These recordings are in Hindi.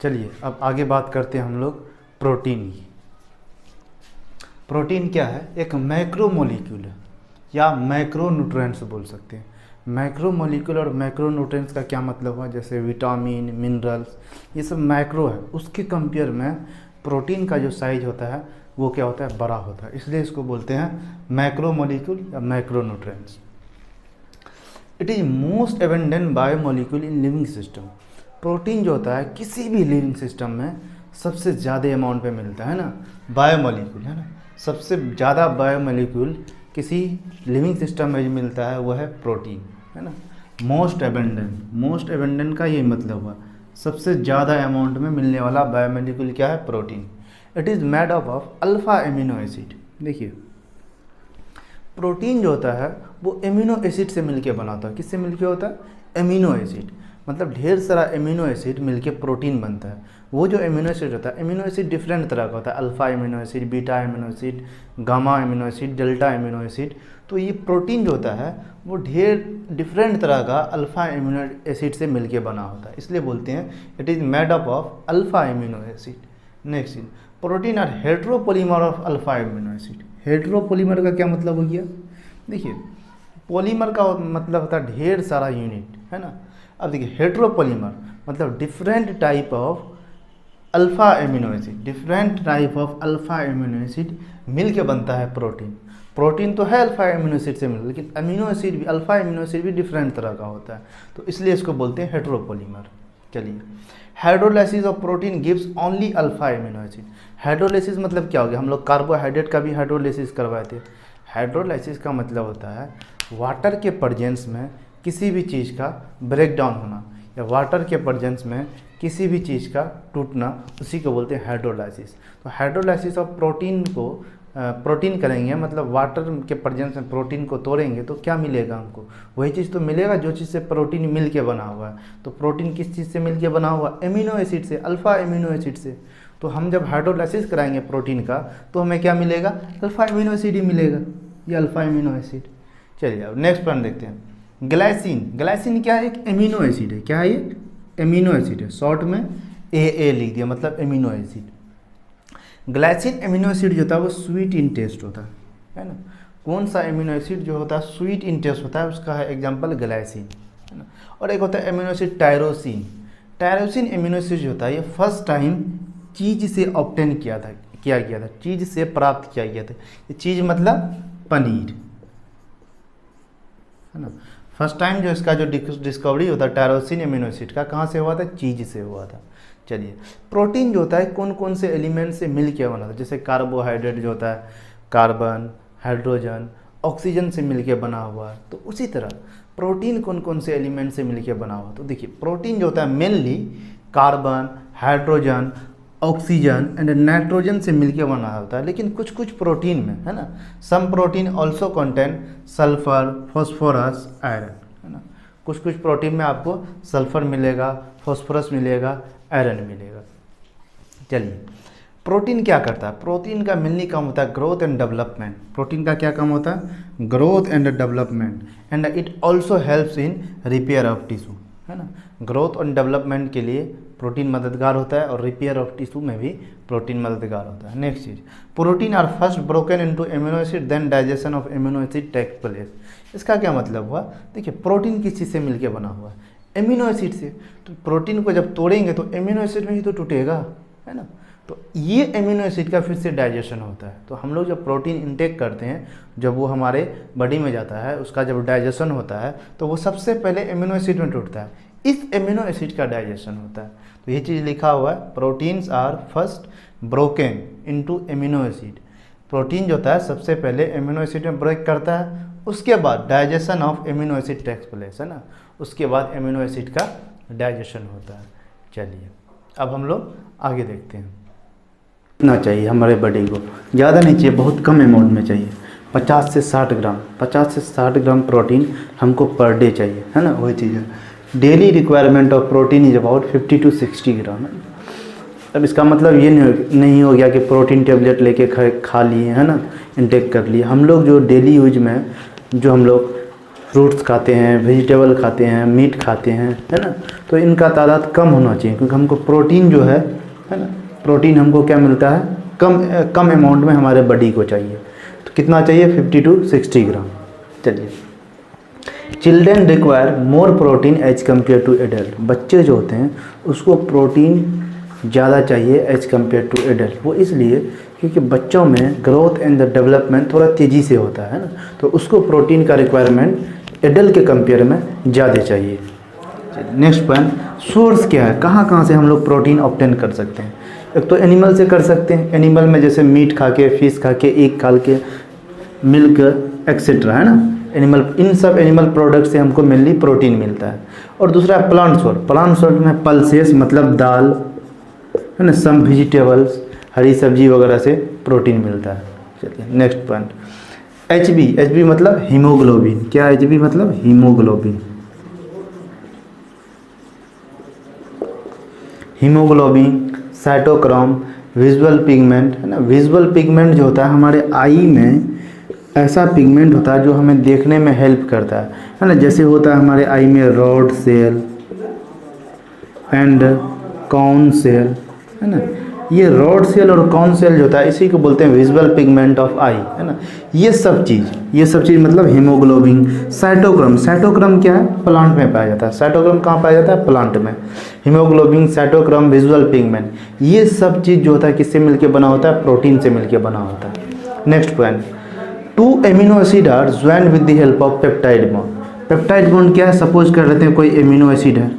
चलिए अब आगे बात करते हैं हम लोग प्रोटीन की। प्रोटीन क्या है? एक मैक्रो मॉलिक्यूल है या मैक्रो न्यूट्रिएंट्स बोल सकते हैं। मैक्रो मॉलिक्यूल और मैक्रो न्यूट्रिएंट्स का क्या मतलब हुआ? जैसे विटामिन, मिनरल्स, ये सब मैक्रो है। उसके कंपेयर में प्रोटीन का जो साइज होता है वो क्या होता है? बड़ा होता है। इसलिए इसको बोलते हैं मैक्रो मॉलिक्यूल या macro nutrients. It is most abundant biomolecule in living system. Protein जो होता है किसी भी लिविंग सिस्टम में सबसे ज़्यादा अमाउंट पे मिलता है ना, बायोमोलिक्यूल है ना। सबसे ज़्यादा बायोमोलिक्यूल किसी लिविंग सिस्टम में जो मिलता है वो है प्रोटीन, है ना। मोस्ट एबंडेंट का ये मतलब हुआ सबसे ज़्यादा अमाउंट में मिलने वाला बायोमोलिक्यूल क्या है? Protein. It is made up of alpha amino acid. देखिए प्रोटीन जो होता है वो एमिनो एसिड से मिलके बना होता है। किससे मिलके होता है? Amino acid. मतलब ढेर सारा एमिनो एसिड मिलके प्रोटीन बनता है। वो जो एमिनो एसिड होता है, एमिनो एसिड डिफरेंट तरह का होता है। Alpha amino acid, beta amino acid, gamma amino acid, delta amino acid. तो ये प्रोटीन जो होता है वो ढेर डिफरेंट तरह का अल्फ़ा एमिनो एसिड से मिलके बना होता है। इसलिए बोलते हैं it is made up of alpha amino acid. Next चीज, protein are heteropolymer of alpha amino acid. Heteropolymer का क्या मतलब हो गया? देखिए पॉलीमर का मतलब होता है ढेर सारा यूनिट, है ना। अब देखिए हेट्रोपोलीमर मतलब different type of alpha amino acid, different type of alpha amino acid मिल के बनता है प्रोटीन। प्रोटीन तो है अल्फ़ा एमिनो एसिड से मिल, लेकिन अमीनो एसिड भी, अल्फ़ा एमिनो एसिड भी डिफरेंट तरह का होता है, तो इसलिए इसको बोलते हैं हेट्रोपोलीमर। चलिए hydrolysis of protein gives only alpha amino acid. Hydrolysis मतलब क्या हो गया? हम लोग कार्बोहाइड्रेट का भी हाइड्रोलाइसिस करवाए थे। हाइड्रोलाइसिस का मतलब होता है वाटर के प्रेजेंस में किसी भी चीज़ का ब्रेक डाउन होना या वाटर के प्रेजेंस में किसी भी चीज़ का टूटना, उसी को बोलते हैं हाइड्रोलाइसिस। तो हाइड्रोलाइसिस ऑफ प्रोटीन को प्रोटीन करेंगे मतलब वाटर के प्रेजेंस में प्रोटीन को तोड़ेंगे तो क्या मिलेगा हमको? वही चीज़ तो मिलेगा जो चीज़ से प्रोटीन मिल के बना हुआ है। तो प्रोटीन किस चीज़ से मिल के बना हुआ? एमिनो एसिड से, अल्फ़ा एमिनो एसिड से। तो हम जब हाइड्रोलाइसिस कराएंगे प्रोटीन का तो हमें क्या मिलेगा? अल्फ़ा एमिनो एसिड ही मिलेगा, ये अल्फ़ा एमिनो एसिड। चलिए अब नेक्स्ट पॉइंट देखते हैं। ग्लाइसिन। ग्लाइसिन क्या है? एक एमिनो एसिड है। क्या है ये? एमिनो एसिड है। शॉर्ट में ए लिख दिया, मतलब amino acid. Glycine amino acid जो होता है वो स्वीट इन टेस्ट होता है ना। कौन सा एमिनो एसिड जो होता है स्वीट इन टेस्ट होता है, उसका है एग्जांपल ग्लाइसिन, है ना। और एक होता है amino acid tyrosine. Tyrosine amino acid जो होता है ये फर्स्ट टाइम चीज़ से ऑब्टेन किया गया था, चीज़ से प्राप्त किया गया था। ये चीज़ मतलब पनीर, है ना। फर्स्ट टाइम जो इसका जो डिस्कवरी होता है टायरोसिन एमिनो एसिड का, कहाँ से हुआ था? चीज़ से हुआ था। चलिए प्रोटीन जो होता है कौन कौन से एलिमेंट से मिल के बना था? जैसे कार्बोहाइड्रेट जो होता है कार्बन, हाइड्रोजन, ऑक्सीजन से मिल के बना हुआ है। तो उसी तरह प्रोटीन कौन कौन से एलिमेंट से मिल के बना हुआ? तो देखिए प्रोटीन जो होता है mainly carbon, hydrogen, oxygen and nitrogen से मिलके बना होता है। लेकिन कुछ कुछ प्रोटीन में, है ना, some protein also contain sulphur, phosphorus, iron, है ना। कुछ कुछ प्रोटीन में आपको सल्फर मिलेगा, फॉस्फोरस मिलेगा, आयरन मिलेगा। चलिए प्रोटीन क्या करता है? प्रोटीन का मेनली काम होता है ग्रोथ एंड डेवलपमेंट। प्रोटीन का क्या काम होता है? Growth and development. And it also helps in repair of tissue, है ना। ग्रोथ और डेवलपमेंट के लिए प्रोटीन मददगार होता है और रिपेयर ऑफ टिश्यू में भी प्रोटीन मददगार होता है। नेक्स्ट चीज, protein are first broken into amino acid then digestion of amino acid takes place. इसका क्या मतलब हुआ? देखिए प्रोटीन किस चीज़ से मिलके बना हुआ है? एमिनो एसिड से। तो प्रोटीन को जब तोड़ेंगे तो एमिनो एसिड में ही तो टूटेगा, है ना। तो ये एमिनो एसिड का फिर से डाइजेशन होता है। तो हम लोग जब प्रोटीन इंटेक करते हैं, जब वो हमारे बॉडी में जाता है, उसका जब डाइजेशन होता है तो वो सबसे पहले एमिनो एसिड में टूटता है। इस एमिनो एसिड का डाइजेशन होता है। तो ये चीज़ लिखा हुआ है, proteins are first broken into amino acid. Protein जो होता है सबसे पहले एमिनो एसिड में ब्रेक करता है, उसके बाद digestion of amino acid takes place, है ना। उसके बाद एमिनो एसिड का डाइजेशन होता है। चलिए अब हम लोग आगे देखते हैं। कितना चाहिए हमारे बॉडी को? ज़्यादा नहीं चाहिए, बहुत कम अमाउंट में चाहिए। 50 से 60 ग्राम, 50 से 60 ग्राम प्रोटीन हमको पर डे चाहिए, है ना। वही चीज़ है, daily requirement of protein is about 50 to 60 ग्राम। अब इसका मतलब ये नहीं हो गया कि प्रोटीन टेबलेट लेके खा लिए, है ना, इनटेक कर लिए। हम लोग जो डेली यूज में जो हम लोग फ्रूट्स खाते हैं, वेजिटेबल खाते हैं, मीट खाते हैं, है ना। तो इनका तादाद कम होना चाहिए, क्योंकि हमको प्रोटीन जो है ना, प्रोटीन हमको क्या मिलता है, कम अमाउंट में हमारे बॉडी को चाहिए। तो कितना चाहिए, 50 to 60 ग्राम। चलिए, children require more protein as compare to adult. बच्चे जो होते हैं उसको प्रोटीन ज़्यादा चाहिए एज कम्पेयर टू एडल्ट। वो इसलिए क्योंकि बच्चों में ग्रोथ एंड द डेवलपमेंट थोड़ा तेज़ी से होता है ना, तो उसको प्रोटीन का रिक्वायरमेंट एडल्ट के कंपेयर में ज़्यादा चाहिए। नेक्स्ट पॉइंट, सोर्स क्या है, कहाँ कहाँ से हम लोग प्रोटीन ऑब्टेन कर सकते हैं। एक तो एनिमल से कर सकते हैं, एनिमल में जैसे मीट खा के, फिश खा के, एग खा के, मिल्क एक्सेट्रा, है ना। एनिमल, इन सब एनिमल प्रोडक्ट से हमको मेनली प्रोटीन मिलता है। और दूसरा है प्लांट सोर्स। प्लांट सोर्स में पल्सेस मतलब दाल, है ना, सम वेजिटेबल्स, हरी सब्जी वगैरह से प्रोटीन मिलता है। चलिए नेक्स्ट पॉइंट, एच बी मतलब हीमोग्लोबिन। क्या एच बी मतलब, haemoglobin. Haemoglobin, cytochrome, visual pigment, है ना। विजुअल पिगमेंट जो होता है हमारे आई में ऐसा पिगमेंट होता है जो हमें देखने में हेल्प करता है ना। जैसे होता है हमारे आई में rod cell and cone cell, है ना। ये रॉड सेल और कॉन सेल जो होता है इसी को बोलते हैं विजुअल पिगमेंट ऑफ आई, है ना। ये सब चीज़ मतलब हीमोग्लोबिन। साइटोक्रोम क्या है, प्लांट में पाया जाता है। साइटोक्रोम कहाँ पाया जाता है, प्लांट में। हीमोग्लोबिन, साइटोक्रोम, विजुअल पिगमेंट, ये सब चीज़ जो होता है किससे मिलके बना होता है, प्रोटीन से मिलके बना होता है। Next point, 2 amino acid are join with the help of peptide bond. Peptide bond क्या है, सपोज कर लेते हैं कोई एमिनो एसिड है,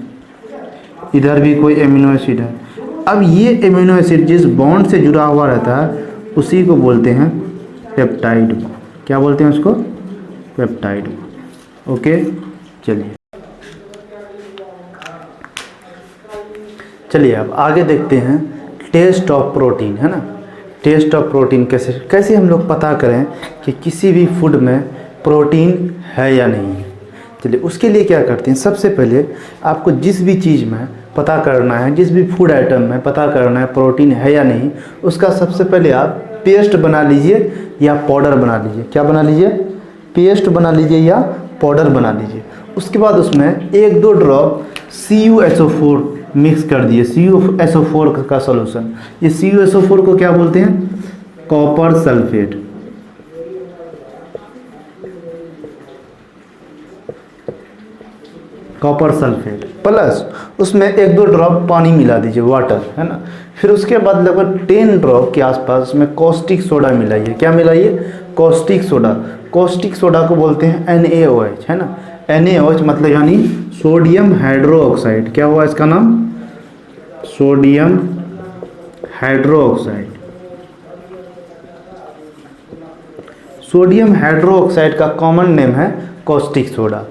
इधर भी कोई एमिनो एसिड है। अब ये एमिनो एसिड जिस बॉन्ड से जुड़ा हुआ रहता है उसी को बोलते हैं पेप्टाइड बॉन्ड। क्या बोलते हैं उसको, पेप्टाइड बॉन्ड। ओके, चलिए अब आगे देखते हैं टेस्ट ऑफ प्रोटीन, है ना। टेस्ट ऑफ प्रोटीन कैसे हम लोग पता करें कि किसी भी फूड में प्रोटीन है या नहीं है। चलिए उसके लिए क्या करते हैं, सबसे पहले आपको जिस भी चीज़ में पता करना है, जिस भी फूड आइटम में पता करना है प्रोटीन है या नहीं, उसका सबसे पहले आप पेस्ट बना लीजिए या पाउडर बना लीजिए। क्या बना लीजिए, पेस्ट बना लीजिए या पाउडर बना लीजिए। उसके बाद उसमें 1-2 ड्रॉप CuSO4 मिक्स कर दिए, CuSO4 का सॉल्यूशन। ये CuSO4 को क्या बोलते हैं, copper sulphate. Copper sulphate plus उसमें 1-2 ड्रॉप पानी मिला दीजिए, वाटर, है ना। फिर उसके बाद लगभग 10 ड्रॉप के आसपास उसमें कॉस्टिक सोडा मिलाइए। क्या मिलाइए, कॉस्टिक सोडा। कॉस्टिक सोडा को बोलते हैं NaOH, है ना। NaOH मतलब यानी सोडियम हाइड्रोक्साइड। क्या हुआ इसका नाम, सोडियम हाइड्रोक्साइड। सोडियम हाइड्रोक्साइड का कॉमन नेम है कॉस्टिक सोडा।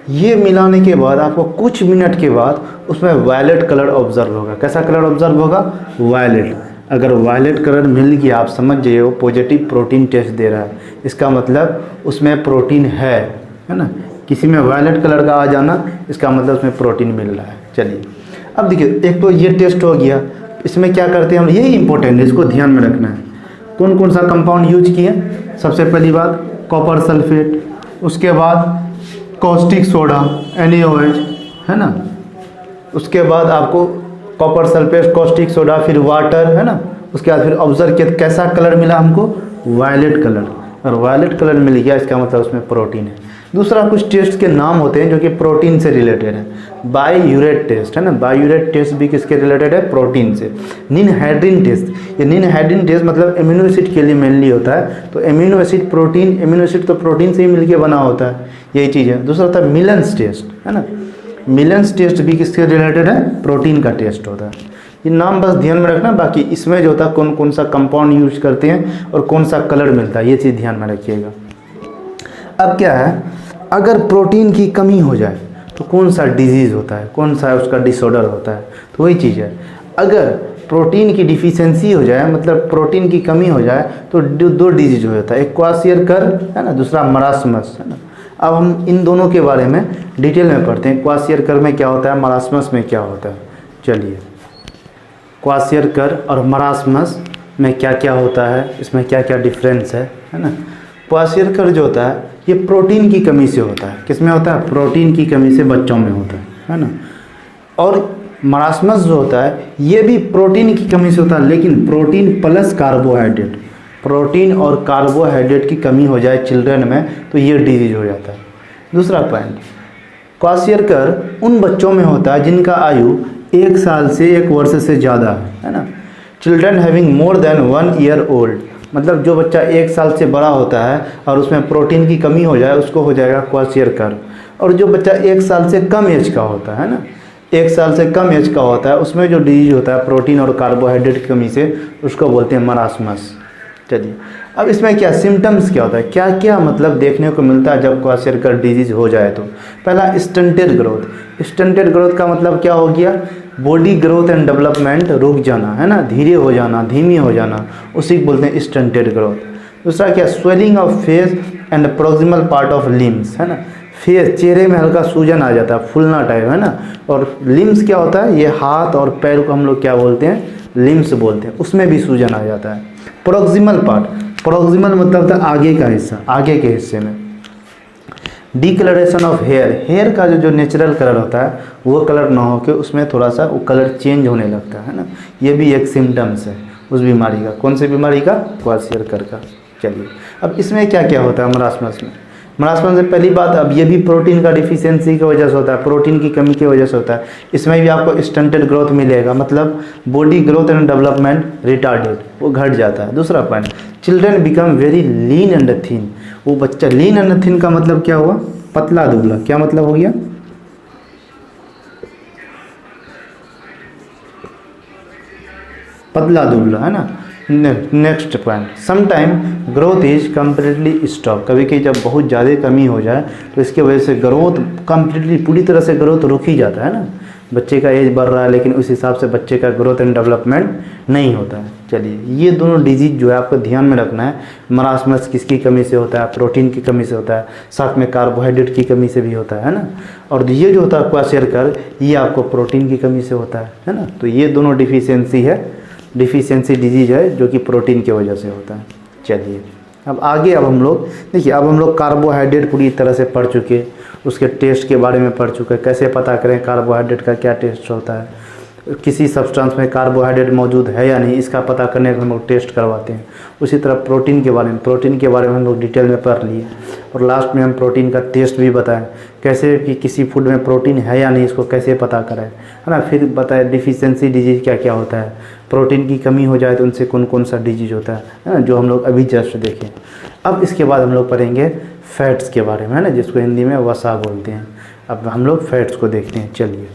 ये मिलाने के बाद आपको कुछ मिनट के बाद उसमें वायलेट कलर ऑब्जर्व होगा। कैसा कलर ऑब्जर्व होगा, वायलेट। अगर वायलेट कलर मिल गया आप समझ जाइए वो पॉजिटिव प्रोटीन टेस्ट दे रहा है, इसका मतलब उसमें प्रोटीन है ना। किसी में वायलेट कलर का आ जाना इसका मतलब उसमें प्रोटीन मिल रहा है। चलिए अब देखिए, एक तो ये टेस्ट हो गया, इसमें क्या करते हैं हम, यही इंपॉर्टेंट है, इसको ध्यान में रखना है। कौन कौन सा कंपाउंड यूज किए, सबसे पहली बात कॉपर सल्फेट, उसके बाद कॉस्टिक सोडा NaOH, है ना। उसके बाद आपको कॉपर सल्फेट, कॉस्टिक सोडा, फिर वाटर, है ना। उसके बाद फिर ऑब्जर्व किया कैसा कलर मिला हमको, वायलेट कलर। और वायलेट कलर मिल गया इसका मतलब उसमें प्रोटीन है। दूसरा कुछ टेस्ट के नाम होते हैं जो कि प्रोटीन से रिलेटेड है। बाईयूरेट टेस्ट, है ना। बाईयूरेट टेस्ट भी किसके रिलेटेड है, प्रोटीन से। निनहाइड्रिन टेस्ट, ये निनहाइड्रिन टेस्ट मतलब एमिनो एसिड के लिए मेनली होता है। तो amino acid protein, amino acid तो प्रोटीन से ही मिलके बना होता है, यही चीज़ है। दूसरा होता है मिलन्स टेस्ट, है ना। मिलन्स टेस्ट भी किसके रिलेटेड है, प्रोटीन का टेस्ट होता है। ये नाम बस ध्यान में रखना, बाकी इसमें जो होता है कौन कौन सा कंपाउंड यूज करते हैं और कौन सा कलर मिलता है ये चीज़ ध्यान में रखिएगा। अब क्या है, अगर प्रोटीन की कमी हो जाए तो कौन सा डिजीज़ होता है, कौन सा उसका डिसऑर्डर होता है, तो वही चीज़ है। अगर प्रोटीन की डिफिशियंसी हो जाए मतलब प्रोटीन की कमी हो जाए तो दो डिजीज हो जाता है, एक क्वासियरकर, है ना, दूसरा मरासमस, है ना। अब हम इन दोनों के बारे में डिटेल में पढ़ते हैं, क्वासियरकर में क्या होता है, मरासमस में क्या होता है। चलिए, क्वासियरकर और मरासमस में क्या क्या होता है, इसमें क्या क्या डिफरेंस है ना। क्वाशियरकर जो होता है ये प्रोटीन की कमी से होता है। किस में होता है? प्रोटीन की कमी से बच्चों में होता है ना। और मरासमस जो होता है ये भी प्रोटीन की कमी से होता है, लेकिन प्रोटीन प्लस कार्बोहाइड्रेट, प्रोटीन और कार्बोहाइड्रेट की कमी हो जाए चिल्ड्रन में तो ये डिजीज हो जाता है। दूसरा पॉइंट, क्वाशियरकर उन बच्चों में होता है जिनका आयु 1 साल से 1 वर्ष से ज़्यादा है ना। Children having more than 1 year old, मतलब जो बच्चा 1 साल से बड़ा होता है और उसमें प्रोटीन की कमी हो जाए उसको हो जाएगा क्वाशियरकर। और जो बच्चा 1 साल से कम एज का होता है ना, 1 साल से कम एज का होता है उसमें जो डिजीज होता है प्रोटीन और कार्बोहाइड्रेट की कमी से उसको बोलते हैं मरासमस। चलिए अब इसमें क्या सिम्टम्स क्या होता है, क्या क्या मतलब देखने को मिलता है जब क्वाशियरकर डिजीज हो जाए तो। पहला स्टंटेड ग्रोथ। स्टंटेड ग्रोथ का मतलब क्या हो गया? बॉडी ग्रोथ एंड डेवलपमेंट रुक जाना है ना, धीरे हो जाना, धीमी हो जाना, उसी को बोलते हैं स्टंटेड ग्रोथ। दूसरा क्या? Swelling of face and proximal part of limbs है ना, फेस चेहरे में हल्का सूजन आ जाता है, फूलना टाइप है ना। और लिम्स क्या होता है? ये हाथ और पैर को हम लोग क्या बोलते हैं? लिम्स बोलते हैं, उसमें भी सूजन आ जाता है। प्रोक्सिमल पार्ट, प्रोक्सिमल मतलब होता है आगे का हिस्सा, आगे के हिस्से में। डिकलरेशन ऑफ हेयर, हेयर का जो नेचुरल कलर होता है वो कलर ना हो के उसमें थोड़ा सा वो कलर चेंज होने लगता है ना, ये भी एक सिम्टम्स है उस बीमारी का। कौन सी बीमारी का? क्वाशियरकर का। चलिए अब इसमें क्या क्या होता है मरासमस में। मरासमस में पहली बात, अब ये भी प्रोटीन का डिफिशियंसी की वजह से होता है, प्रोटीन की कमी की वजह से होता है। इसमें भी आपको स्टंटेड ग्रोथ मिलेगा, मतलब body growth and development retarded, वो घट जाता है। दूसरा point, children become very lean and thin. वो बच्चा लीन एंड थिन का मतलब क्या हुआ? पतला दुबला। क्या मतलब हो गया? पतला दुबला है ना। Next point, sometime growth is completely stop. कभी कभी जब बहुत ज़्यादा कमी हो जाए तो इसकी वजह से ग्रोथ कम्प्लीटली पूरी तरह से ग्रोथ रुक ही जाता है ना। बच्चे का एज बढ़ रहा है लेकिन उस हिसाब से बच्चे का ग्रोथ एंड डेवलपमेंट नहीं होता है। चलिए ये दोनों डिजीज जो है आपको ध्यान में रखना है। मरासमस किसकी कमी से होता है? प्रोटीन की कमी से होता है, साथ में कार्बोहाइड्रेट की कमी से भी होता है ना। और ये जो होता है क्वाशियरकर ये आपको प्रोटीन की कमी से होता है ना। तो ये दोनों डिफिशियंसी है, डिफिशियंसी डिजीज है जो कि प्रोटीन की वजह से होता है। चलिए अब आगे, अब हम लोग देखिए, अब हम लोग कार्बोहाइड्रेट पूरी तरह से पढ़ चुके, उसके टेस्ट के बारे में पढ़ चुके, कैसे पता करें कार्बोहाइड्रेट का क्या टेस्ट होता है, किसी सब्सटेंस में कार्बोहाइड्रेट मौजूद है या नहीं इसका पता करने का हम लोग टेस्ट करवाते हैं। उसी तरह प्रोटीन के बारे में हम लोग डिटेल में पढ़ लिए और लास्ट में हम प्रोटीन का टेस्ट भी बताएं, कैसे कि किसी फूड में प्रोटीन है या नहीं इसको कैसे पता करें, है ना। फिर बताएं डिफिशियंसी डिजीज क्या क्या होता है, प्रोटीन की कमी हो जाए तो उनसे कौन कौन सा डिजीज होता है ना, जो हम लोग अभी जस्ट देखें। अब इसके बाद हम लोग पढ़ेंगे फैट्स के बारे में, है ना, जिसको हिंदी में वसा बोलते हैं। अब हम लोग फैट्स को देखते हैं। चलिए